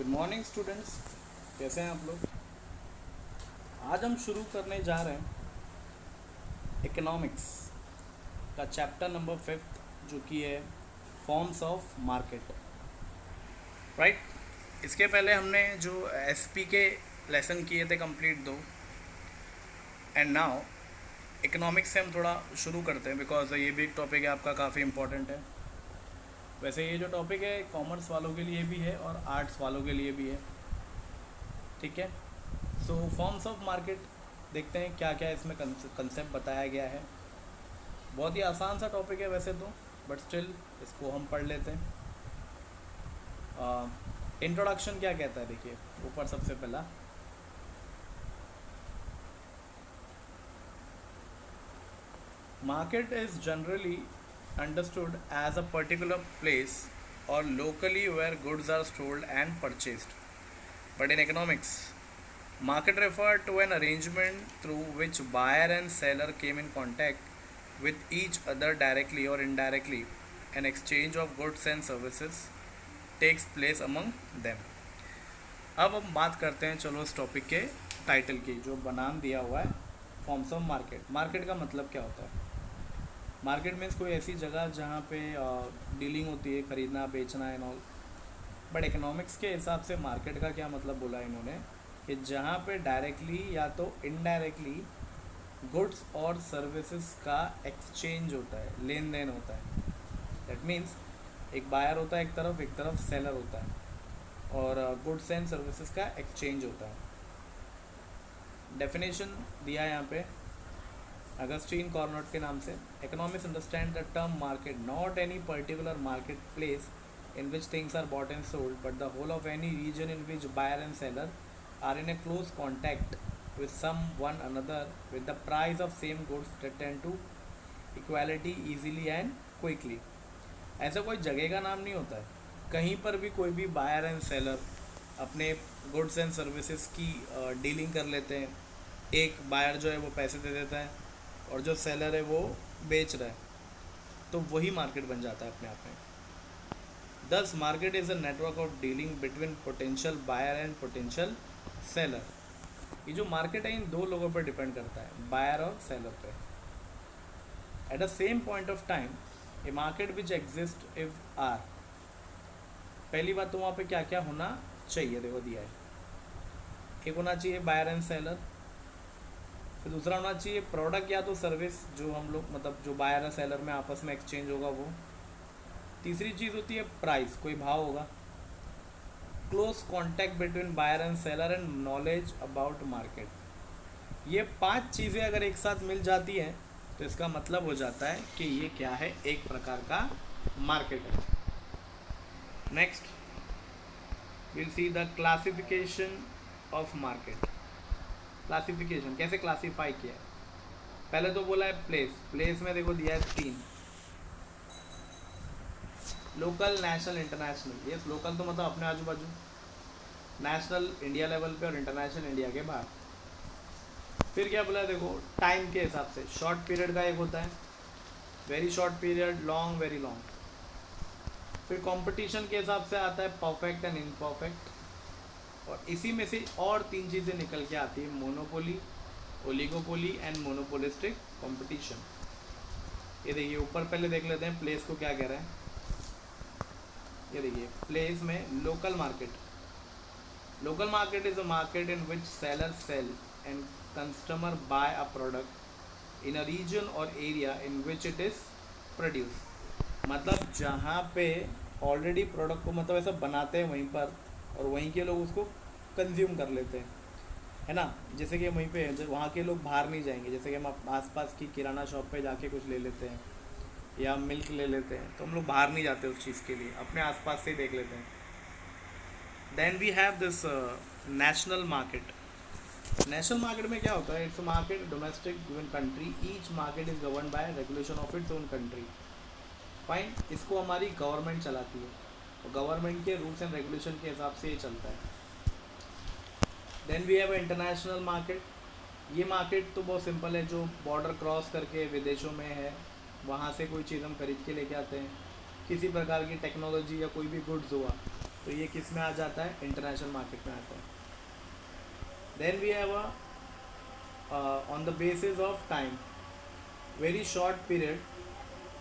Good morning students, कैसे हैं आप लोग। आज हम शुरू करने जा रहे हैं इकोनॉमिक्स का चैप्टर नंबर 5 जो कि है फॉर्म्स ऑफ मार्केट। राइट। इसके पहले हमने जो एसपी के लेसन किए थे कंप्लीट दो, एंड नाउ इकोनॉमिक्स से हम थोड़ा शुरू करते हैं बिकॉज ये भी एक टॉपिक है आपका, काफ़ी इंपॉर्टेंट है। वैसे ये जो टॉपिक है कॉमर्स वालों के लिए भी है और आर्ट्स वालों के लिए भी है, ठीक है। सो फॉर्म्स ऑफ मार्केट देखते हैं क्या क्या इसमें कंसेप्ट बताया गया है। बहुत ही आसान सा टॉपिक है वैसे तो, बट स्टिल इसको हम पढ़ लेते हैं। इंट्रोडक्शन क्या कहता है, देखिए ऊपर सबसे पहला market is generally understood as a particular place और locally where goods are sold and purchased, but in economics market refer to an arrangement through which buyer and seller came in contact with each other directly or indirectly. An exchange of goods and services takes place among them. अब हम बात करते हैं, चलो इस topic के title की, जो बनाम दिया हुआ है फॉर्म्स ऑफ मार्केट। मार्केट का मतलब क्या होता है? मार्केट मीन्स कोई ऐसी जगह जहाँ पे डीलिंग होती है, ख़रीदना बेचना एंड ऑल। बट इकोनॉमिक्स के हिसाब से मार्केट का क्या मतलब बोला इन्होंने कि जहाँ पे डायरेक्टली या तो इनडायरेक्टली गुड्स और सर्विसेज का एक्सचेंज होता है, लेन देन होता है। दैट मीन्स एक बायर होता है एक तरफ सेलर होता है, और गुड्स एंड सर्विसेज का एक्सचेंज होता है। डेफिनेशन दिया है यहाँ पे अगस्टीन कॉर्नट के नाम से। Economics understand the term market not any particular market place in which things are bought and sold, but the whole of any region in which buyer and seller are in a close contact with one another with the price of same goods that tend to equality easily and quickly. ऐसा कोई जगह का नाम नहीं होता है, कहीं पर भी कोई भी बायर एंड सेलर अपने गुड्स एंड सर्विसेज की डीलिंग कर लेते हैं। एक बायर जो है वो पैसे दे देता है और जो सेलर है वो बेच रहा है, तो वही मार्केट बन जाता है अपने आप में। Thus, market is a network of dealing between potential buyer and potential seller. ये जो मार्केट है इन दो लोगों पर डिपेंड करता है, बायर और सेलर पे। At the same point of time a market which exist if are, पहली बात तो वहाँ पे क्या क्या होना चाहिए, देखो दिया है। एक होना चाहिए बायर एंड सेलर, फिर दूसरा होना चाहिए प्रोडक्ट या तो सर्विस जो हम लोग मतलब जो बायर और सेलर में आपस में एक्सचेंज होगा वो। तीसरी चीज़ होती है प्राइस, कोई भाव होगा। Close contact between buyer and seller and knowledge about market. ये 5 चीज़ें अगर एक साथ मिल जाती हैं तो इसका मतलब हो जाता है कि ये क्या है, एक प्रकार का मार्केट है। Next will see the classification of market. Classification कैसे क्लासीफाई किया है? पहले तो बोला है प्लेस। प्लेस में देखो दिया है 3, लोकल, नेशनल, इंटरनेशनल। ये लोकल तो मतलब अपने आजू बाजू, नेशनल इंडिया लेवल पे और इंटरनेशनल इंडिया के बाहर। फिर क्या बोला है देखो, टाइम के हिसाब से शॉर्ट पीरियड का एक होता है, very short period, long, very long. फिर कंपटीशन के हिसाब से आता है परफेक्ट एंड इनपरफेक्ट, और इसी में से और 3 चीज़ें निकल के आती है, monopoly, oligopoly and monopolistic competition. ये देखिए ऊपर पहले देख लेते हैं प्लेस को क्या कह रहा है। ये देखिए प्लेस में local market. Local market is a market in which seller sell and customer buy a product in a region और area in which it is produce. मतलब जहाँ पे ऑलरेडी प्रोडक्ट को मतलब ऐसा बनाते हैं वहीं पर, और वहीं के लोग उसको कंज्यूम कर लेते हैं, है ना। जैसे कि वहीं पे वहाँ के लोग बाहर नहीं जाएंगे, जैसे कि हम आसपास की किराना शॉप पे जाके कुछ ले लेते हैं या मिल्क ले लेते हैं, तो हम लोग बाहर नहीं जाते उस चीज़ के लिए, अपने आसपास से ही देख लेते हैं। Then we have this national market. National market में क्या होता है? Its market domestic given country, each market is govern by regulation of its own country. Fine, इसको हमारी गवर्नमेंट चलाती है, तो गवर्नमेंट के रूल्स एंड रेगुलेशन के हिसाब से ये चलता है। Then we have international market. ये मार्केट तो बहुत सिंपल है, जो बॉर्डर क्रॉस करके विदेशों में है, वहाँ से कोई चीज़ हम खरीद के लेके आते हैं, किसी प्रकार की टेक्नोलॉजी या कोई भी गुड्स हुआ तो ये किस में आ जाता है, इंटरनेशनल मार्केट में आता है. Then we have on the basis of time, very short period.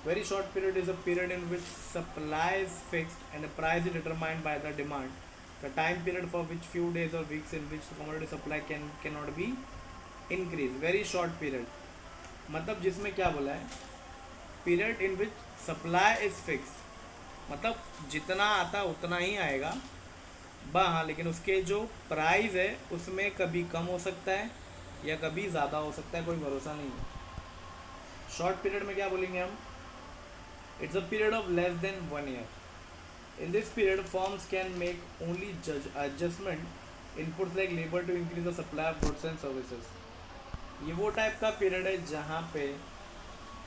Very short period is a period in which supply is fixed and the price is determined by the demand. The time period for which few days or weeks in which the commodity supply cannot be increased. Very short period. मतलब जिसमें क्या बोला है, period in which supply is fixed. मतलब जितना आता उतना ही आएगा. हाँ, लेकिन उसके जो प्राइस है उसमें कभी कम हो सकता है या कभी ज़्यादा हो सकता है, कोई भरोसा नहीं है. शॉर्ट पीरियड में क्या बोलेंगे हम, it's a period of less than 1 year. In this period, firms can make only adjustment inputs like labor to increase the supply of goods and services. ये वो टाइप का पीरियड है जहाँ पे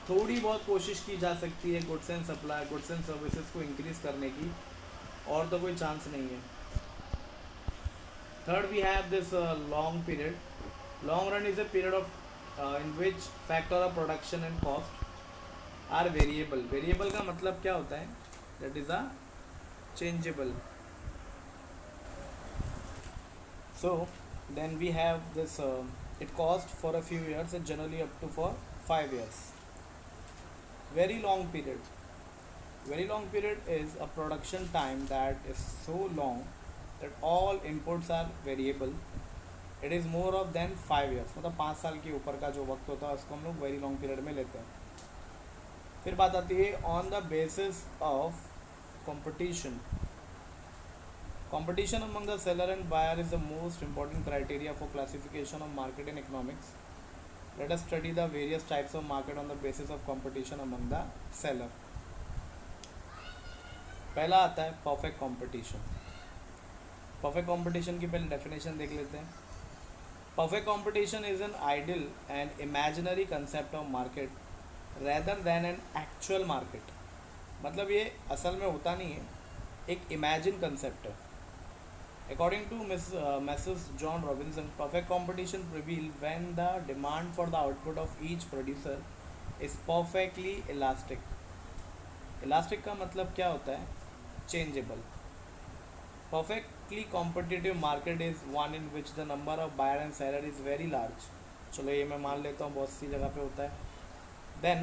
थोड़ी बहुत कोशिश की जा सकती है goods and supply, goods and services को इंक्रीज करने की, और तो कोई चांस नहीं है. Third we have this long period. Long run is a period of in which factor of production and cost are variable. Variable का मतलब क्या होता है, that is a changeable. So then we have this it cost for a few years and generally up to for 5 years. Very long period. Very long period is a production time that is so long that all inputs are variable. It is more of then 5 years. मतलब 5 साल के ऊपर का जो वक्त होता है उसको हम लोग वेरी लॉन्ग पीरियड में लेते हैं. फिर बात आती है on the basis of competition. Competition among the seller and buyer is the most important criteria for classification of market in economics. Let us study the various types of market on the basis of competition among the seller. पहला आता है perfect competition. Perfect competition की पहले definition देख लेते हैं. Perfect competition is an ideal and imaginary concept of market rather than an actual market. मतलब ये असल में होता नहीं है, एक इमेजिन कंसेप्ट है. According to Mrs. John Robinson, perfect competition prevails when the demand for the output of each producer is perfectly elastic. Elastic का मतलब क्या होता है, changeable. Perfectly competitive market is one in which the number of buyer and seller is very large. चलो ये मैं मान लेता हूँ बहुत सी जगह पे होता है. Then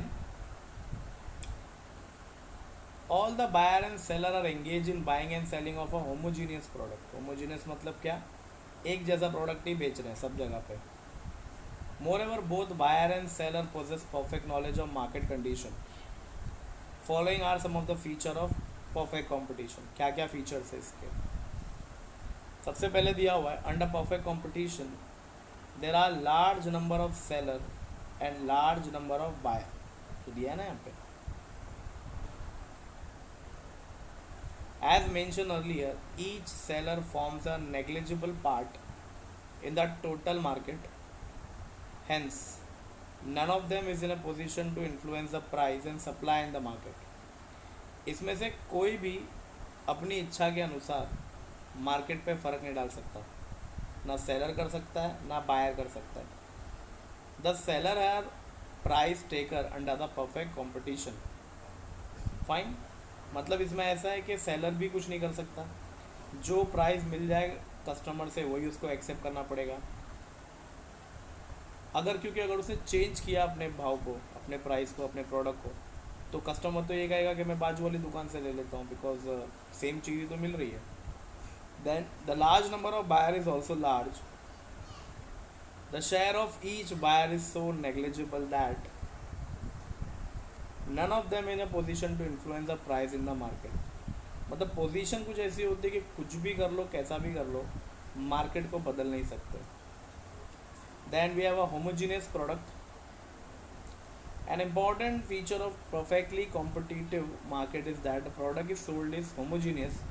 all the buyer and seller are engaged in buying and selling of a homogeneous product. Homogeneous मतलब क्या, एक जैसा प्रोडक्ट ही बेच रहे हैं सब जगह पे. Moreover, both buyer and seller possess perfect knowledge of market condition. Following are some of the feature of perfect competition. क्या क्या features है इसके. सबसे पहले दिया हुआ है under perfect competition there are large number of seller and large number of buyer. तो दिया है ना यहाँ पे. As mention earlier, each seller forms a negligible part in the total market. Hence none of them is in a position to influence the price and supply in the market. इसमें से कोई भी अपनी इच्छा के अनुसार मार्केट पे फ़र्क नहीं डाल सकता. ना सेलर कर सकता है ना बायर कर सकता है. The seller are price taker under the perfect competition. Fine. मतलब इसमें ऐसा है कि सेलर भी कुछ नहीं कर सकता, जो प्राइस मिल जाए कस्टमर से वही उसको एक्सेप्ट करना पड़ेगा. क्योंकि अगर उसने चेंज किया अपने भाव को, अपने प्राइस को, अपने प्रोडक्ट को, तो कस्टमर तो ये कहेगा कि मैं बाजू वाली दुकान से ले लेता हूँ, बिकॉज सेम चीज़ तो मिल रही है. Then the large number of buyer is also large. The share of each buyer is so negligible that none of them in a position to influence the price in the market. मतलब position कुछ ऐसी होती है कि कुछ भी कर लो, कैसा भी कर लो, मार्केट को बदल नहीं सकते. Then we have a homogeneous product. An important feature of perfectly competitive market is that the product is sold is homogeneous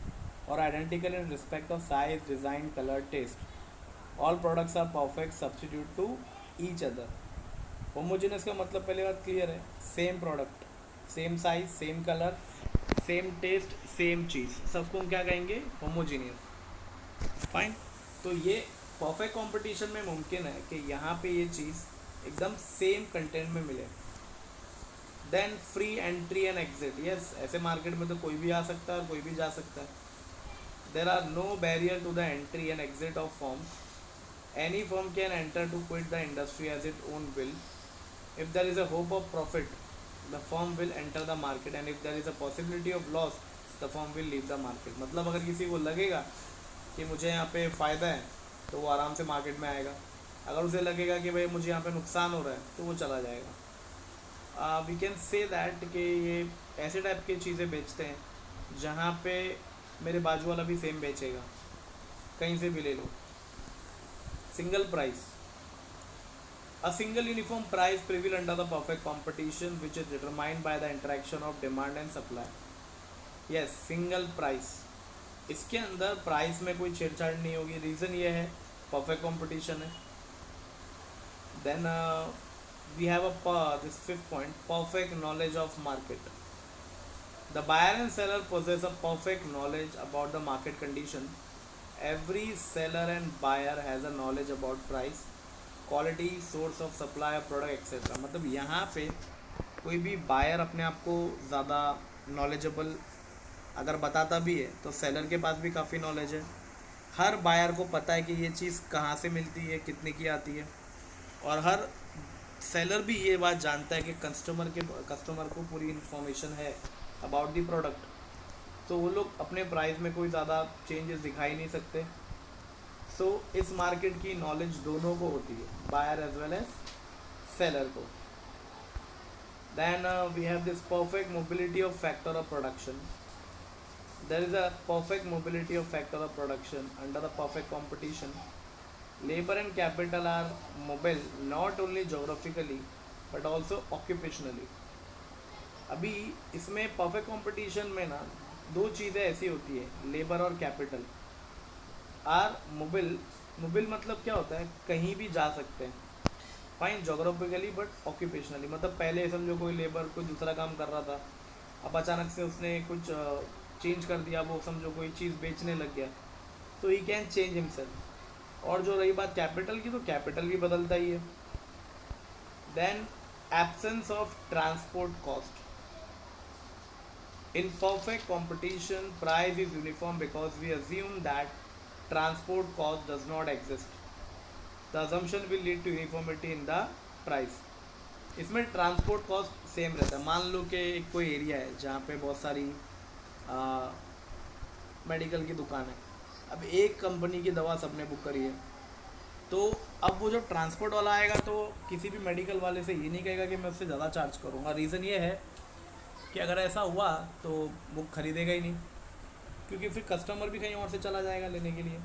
or identical in respect of size, design, color, taste. All products are perfect substitute to each other. Homogeneous का मतलब पहले बात clear है, same product, same size, same colour, same taste, same चीज़, सबको हम क्या कहेंगे, होमोजीनियस. फाइन. तो ये परफेक्ट कंपटीशन में मुमकिन है कि यहाँ पे ये चीज़ एकदम सेम कंटेंट में मिले. Then free entry and exit. Yes, ऐसे मार्केट में तो कोई भी आ सकता है और कोई भी जा सकता है. There are no barrier to the entry and exit of firms. Any firm can enter to quit the industry as its own will. If there is a hope of profit, the firm will enter the market, and if there is a possibility of loss, the firm will leave the market. मतलब अगर किसी को लगेगा कि मुझे यहाँ पे फ़ायदा है तो वो आराम से मार्केट में आएगा, अगर उसे लगेगा कि भाई मुझे यहाँ पे नुकसान हो रहा है तो वो चला जाएगा. वी कैन से दैट कि ये ऐसे टाइप की चीज़ें बेचते हैं जहाँ पे मेरे बाजू वाला भी सेम बेचेगा, कहीं से भी ले लो. Single price. A single uniform price prevail under the perfect competition which is determined by the interaction of demand and supply. Yes, single price. इसके अंदर प्राइस में कोई छेड़छाड़ नहीं होगी. रीज़न ये है परफेक्ट कंपटीशन है. Then we have this fifth point, perfect knowledge of market. The buyer and seller possess a perfect knowledge about the market condition. Every seller and buyer has a knowledge about price, quality, source of supply of product etcetera. मतलब यहाँ पे कोई भी buyer अपने आप को ज़्यादा knowledgeable अगर बताता भी है तो सेलर के पास भी काफ़ी नॉलेज है. हर बायर को पता है कि ये चीज़ कहाँ से मिलती है, कितने की आती है, और हर सेलर भी ये बात जानता है कि कस्टमर को पूरी इन्फॉर्मेशन है अबाउट दी प्रोडक्ट. तो वो लोग अपने प्राइस में कोई ज़्यादा चेंजेस दिखाई नहीं सकते. सो इस मार्केट की नॉलेज दोनों को होती है, buyer as well as seller को. Then we have this perfect mobility of factor of production. There is a perfect mobility of factor of production under the perfect competition. Labour and capital are mobile not only geographically but also occupationally. अभी इसमें perfect competition में ना दो चीज़ें ऐसी होती है, labour और कैपिटल आर मोबाइल. मोबाइल मतलब क्या होता है, कहीं भी जा सकते हैं, फाइन, जोग्राफिकली बट ऑक्यूपेशनली. मतलब पहले समझो कोई लेबर कोई दूसरा काम कर रहा था, अब अचानक से उसने कुछ चेंज कर दिया, वो समझो कोई चीज़ बेचने लग गया, तो ही कैन चेंज हिमसेल्फ. और जो रही बात कैपिटल की, तो कैपिटल भी बदलता ही है. Then absence of transport cost. In perfect competition, price is uniform because we assume that transport cost does not exist. The assumption will lead to uniformity in the price. इसमें transport cost same रहता है. मान लो कि एक कोई area है जहाँ पे बहुत सारी मेडिकल की दुकान है. अब एक कंपनी की दवा सबने बुक करी है, तो अब वो जो ट्रांसपोर्ट वाला आएगा तो किसी भी मेडिकल वाले से ये नहीं कहेगा कि मैं उससे ज़्यादा चार्ज करूँगा. रीज़न ये है कि अगर ऐसा हुआ तो वो ख़रीदेगा ही नहीं, क्योंकि फिर कस्टमर भी कहीं और से चला जाएगा लेने के लिए.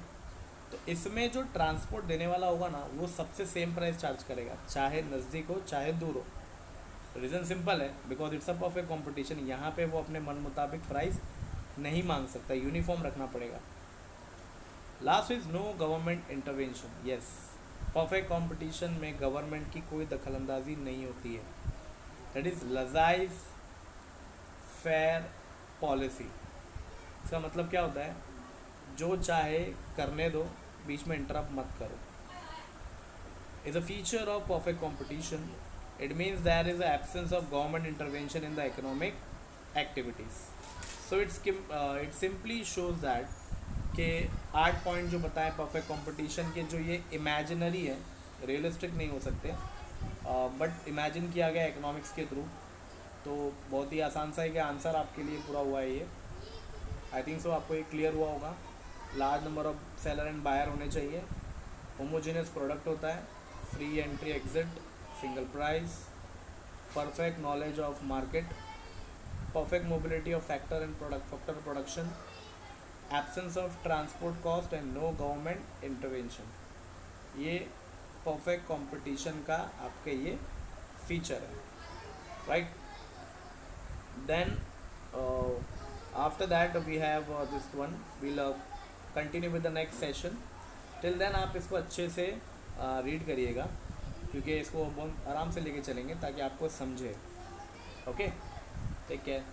तो इसमें जो ट्रांसपोर्ट देने वाला होगा ना, वो सबसे सेम प्राइस चार्ज करेगा, चाहे नज़दीक हो चाहे दूर हो. रीज़न सिंपल है, because it's a perfect competition. यहाँ पे वो अपने मन मुताबिक प्राइस नहीं मांग सकता, यूनिफॉर्म रखना पड़ेगा. Last is no government intervention. Yes, perfect competition में गवर्नमेंट की कोई दखलंदाजी नहीं होती है. That is laissez faire policy. इसका मतलब क्या होता है, जो चाहे करने दो, बीच में इंटरप्ट मत करो. Is a feature of perfect competition. It means there is a absence of government intervention in the economic activities. So it simply shows that कि 8 पॉइंट जो बताए परफेक्ट कंपटीशन के, जो ये इमेजिनरी है, रियलिस्टिक नहीं हो सकते, बट इमेजिन किया गया इकोनॉमिक्स के थ्रू. तो बहुत ही आसान सा है कि आंसर आपके लिए पूरा हुआ है ये. आई थिंक सो आपको ये क्लियर हुआ होगा. Large number of seller and buyer होने चाहिए, होमोजेनियस प्रोडक्ट होता है, free entry exit, single price, perfect knowledge of market, perfect mobility of factor and production, absence of transport cost and no government intervention. ये perfect competition का आपके ये feature है, right. Then after that we have this one. We'll continue with the next session. Till then आप इसको अच्छे से read करिएगा, क्योंकि इसको बहुत आराम से लेके चलेंगे ताकि आपको समझे. Okay, take care.